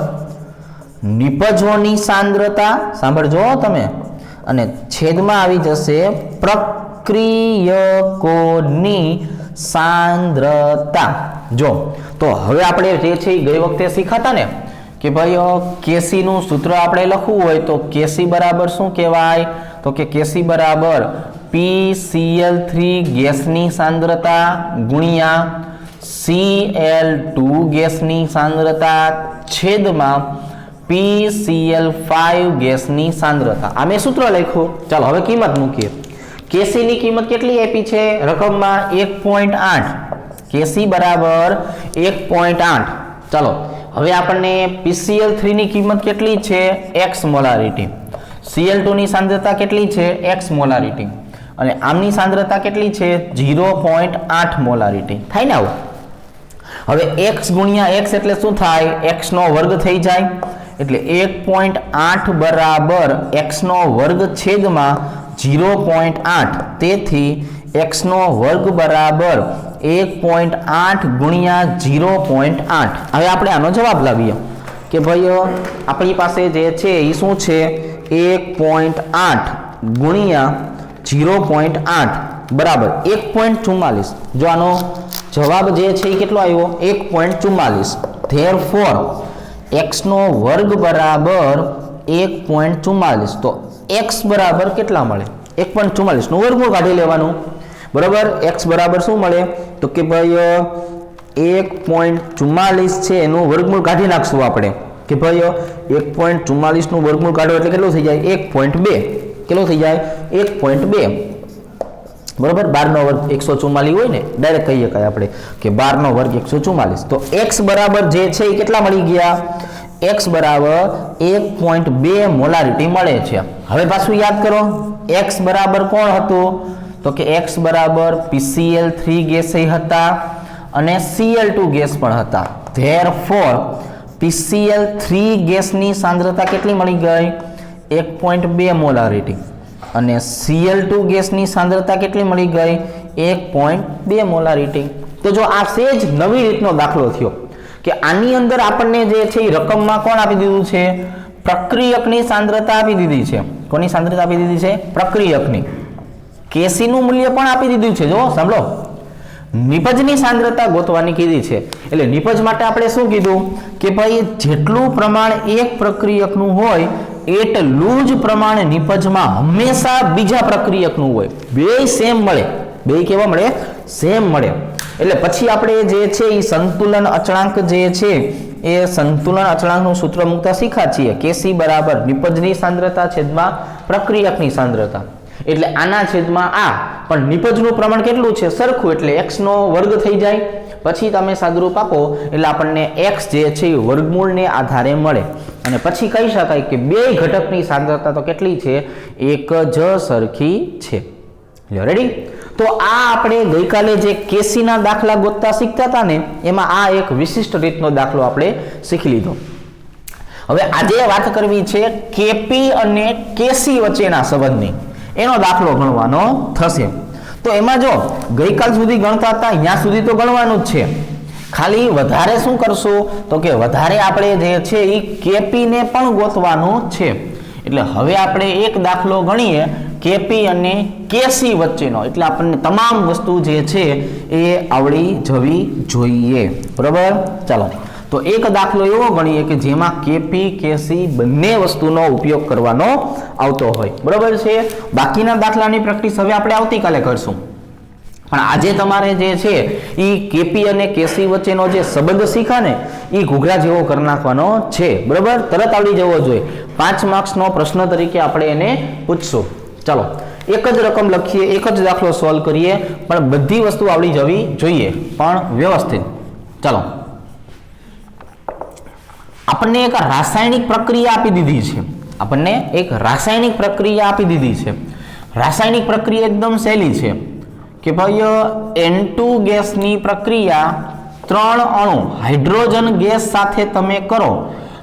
નિપજોની સાંદ્રતા, સાંભળજો તમે, અને છેદમાં આવી જશે પ્રક્રિયકોની સાંદ્રતા. જો તો હવે આપણે જે છે એ ગઈ વખતે શીખાતા ને કે ભાઈ Kc નું સૂત્ર આપણે લખવું હોય તો Kc બરાબર શું કહેવાય? તો કે Kc બરાબર PCl3 ગેસની સાંદ્રતા ગુણ્યા Cl2 ગેસની સાંદ્રતા છેદમાં PCl5 ગેસની સાંદ્રતા. આ મેં સૂત્ર લખ્યું. ચાલો હવે કિંમત મૂકીએ. Kc ની કિંમત કેટલી આપી છે રકમમાં? 1.8. Kc બરાબર 1.8. ચાલો હવે આપણને PCl3 ની કિંમત કેટલી છે? x molarity. Cl2 ની સાંદ્રતા કેટલી છે? x molarity. અને આમની સાંદ્રતા કેટલી છે? 0.8 મોલારિટી. થાય ને આવું? હવે x ગુણ્યા x એટલે શું થાય? x નો વર્ગ થઈ જાય. એટલે 1.8 બરાબર x નો વર્ગ છેદમાં 0.8. તેથી x નો વર્ગ બરાબર 1.8 ગુણ્યા 0.8. હવે આપણે આનો જવાબ લાવીએ કે ભાઈ આપણી પાસે જે છે એ શું છે? 1.8 ગુણ્યા 0.8 બરાબર 1.44. જો આનો જવાબ જે છે એ કેટલો આવ્યો? 1.44. ધેરફોર x નો વર્ગ બરાબર 1.44. તો x બરાબર કેટલા મળે? 1.44 નું વર્ગમૂળ કાઢી લેવાનું. બરાબર. x બરાબર શું મળે? તો કે ભાઈ 1.44 છે એનું વર્ગમૂળ કાઢી નાખશું આપણે કે ભાઈ 1.44 નું વર્ગમૂળ કાઢો એટલે કેટલું થઈ જાય? 1.2. કેટલું થઈ જાય? 1.2. બરાબર. 12 નો વર્ગ 144 હોય ને, ડાયરેક્ટ કહીએ કાંઈ આપણે કે 12 નો વર્ગ 144. તો x બરાબર જે છે એ કેટલા મળી ગયા? x બરાબર 1.2 મોલારિટી મળે છે. હવે પાછું યાદ કરો, x બરાબર કોણ હતું? તો કે x બરાબર PCl3 ગેસ હતા અને Cl2 ગેસ પણ હતા. ધેરફોર PCl3 ગેસની સાંદ્રતા કેટલી મળી ગઈ? 1.2 મોલારિટી. અને Cl2 ગેસની સાંદ્રતા કેટલી મળી ગઈ? 1.2 મોલારિટી. તો જો આ સેજ નવી રીતનો દાખલો થયો કે આની અંદર આપણને જે છે એ રકમમાં કોણ આપી દીધું છે? પ્રક્રિયકની સાંદ્રતા આપી દીધી છે. કોની સાંદ્રતા આપી દીધી છે? પ્રક્રિયકની. Kc નું મૂલ્ય પણ આપી દીધું છે. જો સાંભળો, નિપજની સાંદ્રતા ગોતવાની કીધી છે. એટલે નિપજ માટે આપણે શું કીધું કે ભાઈ જેટલું પ્રમાણ એક પ્રક્રિયકનું હોય એટલું જ પ્રમાણ નિપજમાં હંમેશા બીજા પ્રક્રિયકનું હોય. બે સેમ મળે. બે કેવા મળે? સેમ મળે. એટલે પછી આપણે જે છે એ સંતુલન અચળાંક જે છે એ સંતુલન અચળાંકનું સૂત્ર મૂકતા શીખ્યા છીએ. Kc બરાબર નિપજની સાંદ્રતા છેદમાં પ્રક્રિયકની સાંદ્રતા. એટલે આના છેદમાં આ, પણ નિપજનું પ્રમાણ કેટલું છે? સરખું. એટલે x નો વર્ગ થઈ જાય. પછી તમે સાદુરૂપ આપો એટલે આપણને x જે છે એ વર્ગમૂળને આધારે મળે. અને પછી કહી શકાય કે બે ઘટકની સાંદ્રતા તો કેટલી છે? એક જ સરખી છે. રેડી? તો આ આપણે ગઈકાલે જે Kc ના દાખલા ગોતતા શીખતા હતા ને, એમાં આ એક વિશિષ્ટ રીતનો દાખલો આપણે શીખી લીધો. હવે આજે વાત કરવી છે Kp અને Kc વચ્ચેના સંબંધની. એનો દાખલો ગણવાનો થશે. તો એમાં જો ગઈકાલ સુધી ગણતા હતા ત્યાં સુધી તો ગણવાનું જ છે. ખાલી વધારે શું કરશું તો કે વધારે આપણે જે છે એ Kp ને પણ ગોતવાનું છે. એટલે હવે આપણે એક દાખલો ગણીએ Kp અને Kc વચ્ચેનો. એટલે આપણને તમામ વસ્તુ જે છે એ આવડી જવી જોઈએ. બરાબર? ચાલો તો એક દાખલો એવો ગણીએ કે જેમાં Kp Kc બંને વસ્તુનો ઉપયોગ કરવાનો આવતો હોય. બરાબર છે? બાકીના દાખલાની પ્રેક્ટિસ હવે આપણે આવતીકાલે કરશું. પણ આજે તમારે જે છે એ Kp અને Kc વચ્ચેનો જે સંબંધ શીખા ને એ ઘૂઘરા જેવો કરી નાખવાનો છે. બરાબર? તરત આવડી જવો જોઈએ. 5 માર્ક્સનો પ્રશ્ન તરીકે આપણે એને પૂછશું. ચાલો એક જ રકમ લખીએ, એક જ દાખલો સોલ્વ કરીએ, પણ બધી વસ્તુ આવડી જવી જોઈએ, પણ વ્યવસ્થિત. ચાલો આપણને એક રાસાયણિક પ્રક્રિયા આપી દીધી છે. આપણને એક રાસાયણિક પ્રક્રિયા આપી દીધી છે. રાસાયણિક પ્રક્રિયા એકદમ સહેલી છે કે ભાઈ N2 ગેસની પ્રક્રિયા 3 અણુ હાઇડ્રોજન ગેસ સાથે તમે કરો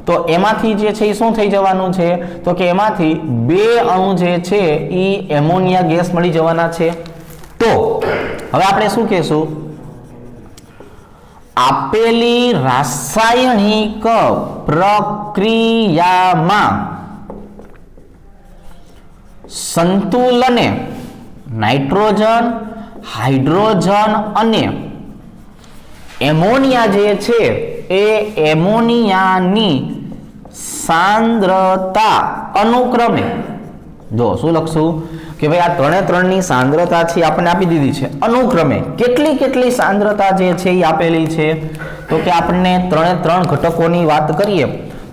તો એમાંથી જે છે એ શું થઈ જવાનું છે? તો કે એમાંથી 2 અણુ જે છે એ એમોનિયા ગેસ મળી જવાના છે. તો હવે આપણે શું કહેશું? આપેલી રાસાયણિક પ્રક્રિયામાં સંતુલને નાઇટ્રોજન, હાઇડ્રોજન અને એમોનિયા જે છે એ એમોનિયાની સાંદ્રતા અનુક્રમે, જો શું લખશું કે ભાઈ આ 3 ની સાંદ્રતા છે આપણને આપી દીધી છે. અનુક્રમે કેટલી સાંદ્રતા જે છે એ આપેલી છે? તો કે આપણને 3 ઘટકોની વાત કરીએ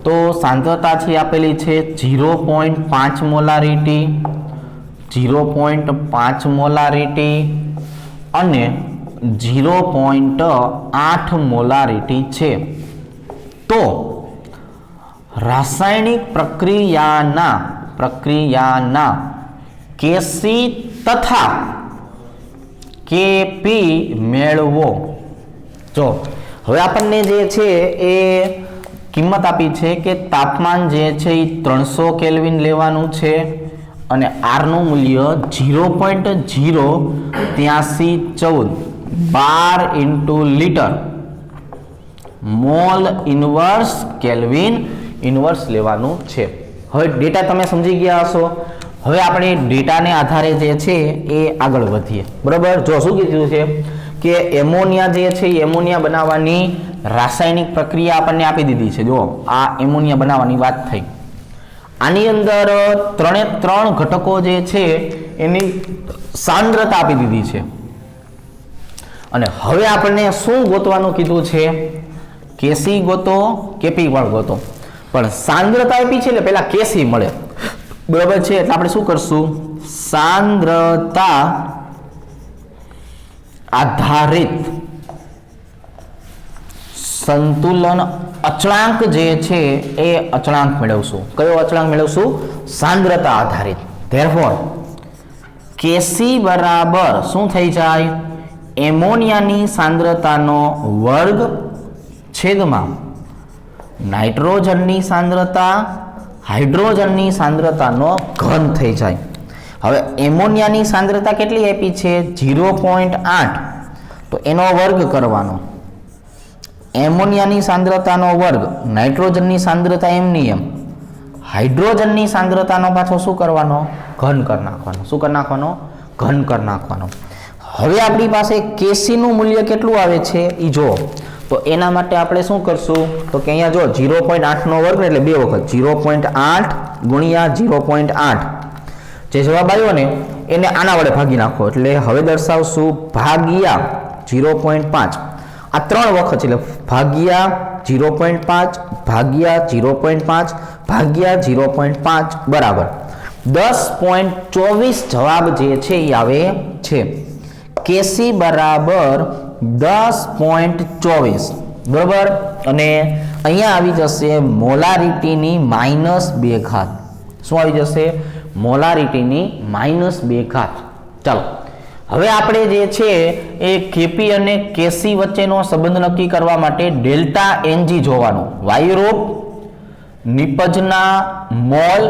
તો સાંદ્રતા છે આપેલી છે 0.5 મોલારિટી, 0.5 મોલારિટી અને 0.8 મોલારિટી છે. તો રાસાયણિક પ્રક્રિયાના કેસી તથા કેપી મેળવો. જો હવે આપણને જે છે એ કિંમત આપી છે કે તાપમાન જે છે એ 300 કેલ્વિન લેવાનું છે અને R નું મૂલ્ય 0.08314 બાર into litre mall inverse kelvin inverse લેવાનું છે. હવે ડેટા તમે સમજી ગયા હશો. હવે આપણે ડેટાને આધારે જે છે એ આગળ વધીએ. બરાબર, જો શું કીધું છે કે એમોનિયા જે છે એમોનિયા બનાવવાની રાસાયણિક પ્રક્રિયા આપણને આપી દીધી છે. જો આ એમોનિયા બનાવવાની વાત થઈ. આની અંદર 3 ઘટકો જે છે એની સાંદ્રતા આપી દીધી છે અને હવે આપણને શું ગોતવાનું કીધું છે? કેસી ગોતો, કેપી પણ ગોતો. પણ સાંદ્રતા આપી છે એટલે પહેલા કેસી મળે. બરાબર છે, એટલે આપણે શું કરશું? સાંદ્રતા આધારિત સંતુલન અચળાંક જે છે એ અચળાંક મેળવશું. કયો અચળાંક મેળવશું? સાંદ્રતા આધારિત. ધેરફોર કેસી બરાબર શું થઈ જાય? એમોનિયાની સાંદ્રતાનો વર્ગ છેદમાં નાઇટ્રોજનની સાંદ્રતા, હાઇડ્રોજનની સાંદ્રતાનો ઘન થઈ જાય. હવે એમોનિયાની સાંદ્રતા કેટલી આપી છે? 0.8. તો એનો વર્ગ કરવાનો. એમોનિયાની સાંદ્રતાનો વર્ગ, નાઇટ્રોજનની સાંદ્રતા એમની એમ, હાઇડ્રોજનની સાંદ્રતાનો પાછો શું કરવાનો? ઘન કરી નાખવાનો. શું કરી નાખવાનો? ઘન કરી નાખવાનો. હવે આપણી પાસે કેસીનું મૂલ્ય કેટલું આવે છે એ જો. તો એના માટે આપણે શું કરશું? તો કે અહીંયા જો 0.8 નો વર્ગ એટલે 2 વખત 0.8 ગુણ્યા 0.8 જે જવાબ આવ્યો ને એને આના વડે ભાગી નાખો. એટલે હવે દર્શાવશું ભાગ્યા 0.5. આ 3 વખત એટલે ભાગ્યા 0.5 ભાગ્યા 0.5 ભાગ્યા 0.5 બરાબર 10.24 જવાબ જે છે એ આવે છે. કેસી બરાબર 10.24 બરાબર. અને અહીંયા આવી જશે મોલારિટીની -2 ઘાત. શું આવી જશે? મોલારિટીની -2 ઘાત. ચાલો હવે આપણે જે છે એ કેપી અને કેસી વચ્ચેનો સંબંધ નક્કી કરવા માટે ડેલ્ટા એનજી જોવાનું. વાયુરૂપ નિપજના મોલ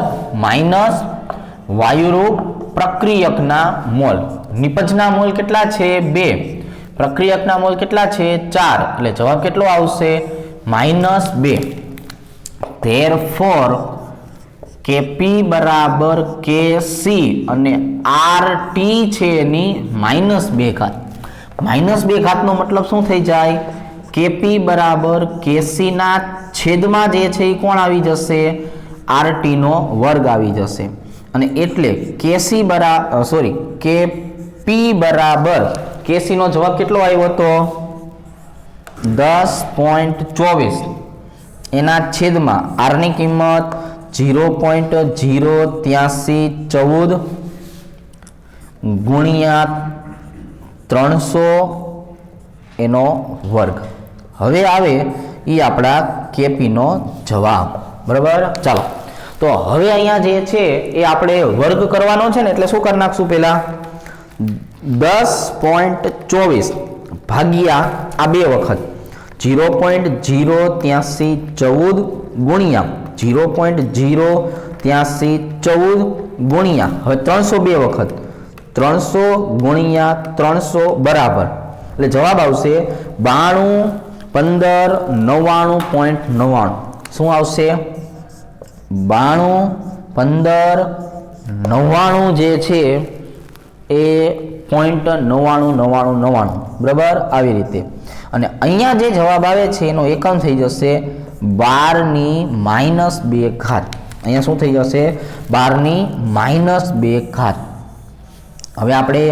માઇનસ વાયુરૂપ પ્રક્રિયકના મોલ. નિપજના મોલ કેટલા છે? 2. પ્રક્રિયકના મોલ કેટલા છે? 4. એટલે જવાબ કેટલો આવશે? -2. ધેરફોર કેપી બરાબર કેસી અને આરટી છે એની -2 ઘાત. -2 ઘાતનો મતલબ શું થઈ જાય? કેપી બરાબર કેસીના છેદમાં જે છે એ કોણ આવી જશે? આરટી નો વર્ગ આવી જશે. અને એટલે કેસી બરાબર કેપી બરાબર કેસી નો જવાબ કેટલો આવ્યો હતો? 10.24. એના છેદમાં આર ની કિંમત 0.08314 ગુણ્યા 300 એનો વર્ગ. હવે આવે એ આપણા કેપીનો જવાબ. બરાબર, ચાલો તો હવે અહીંયા જે છે એ આપણે વર્ગ કરવાનો છે ને, એટલે શું કરી નાખશું પહેલા 10.24 ભાગ્યા આ બે વખત 0.08314 ગુણ્યા 0.08314 ગુણ્યા હવે 300 બે વખત 300 ગુણ્યા 300 બરાબર, એટલે જવાબ આવશે 92 15 99.99. શું આવશે 92 15 99 જે છે એ 0.999999. બરાબર, આવી રીતે. અને અહીંયા જે જવાબ આવે છે એનો એકમ થઈ જશે 12-2 ઘાત. અહીંયા શું થઈ જશે 12-2 ઘાત. હવે આપણે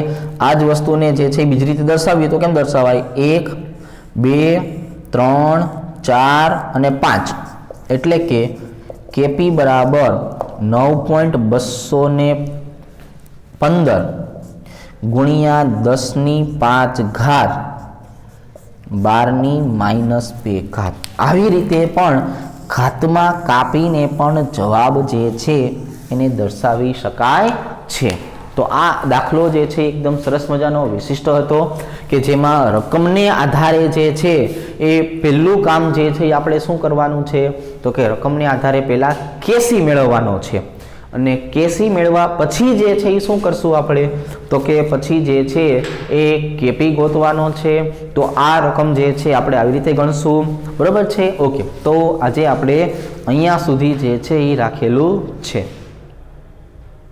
આ જ વસ્તુને જે છે બીજી રીતે દર્શાવીએ તો કેમ દર્શાવાય 1 2 3 4 અને 5, એટલે કે કેપી બરાબર 9.215 ગુણ્યા 10⁵ ઘાત 12-2 ઘાત. આવી રીતે પણ ઘાતમાં કાપીને પણ જવાબ જે છે એને દર્શાવી શકાય છે. તો આ દાખલો જે છે એકદમ સરસ મજાનો વિશિષ્ટ હતો કે જેમાં રકમને આધારે જે છે એ પહેલું કામ જે છે એ આપણે શું કરવાનું છે તો કે રકમને આધારે પહેલાં કેસી મેળવવાનો છે, અને કેસી મેળવવા પછી જે છે એ શું કરશું આપણે તો કે પછી જે છે એ કેપી ગોતવાનો છે. તો આ રકમ જે છે આપણે આવી રીતે ગણશું. બરાબર છે, ઓકે. તો આજે આપણે અહીંયા સુધી જે છે એ રાખેલું છે.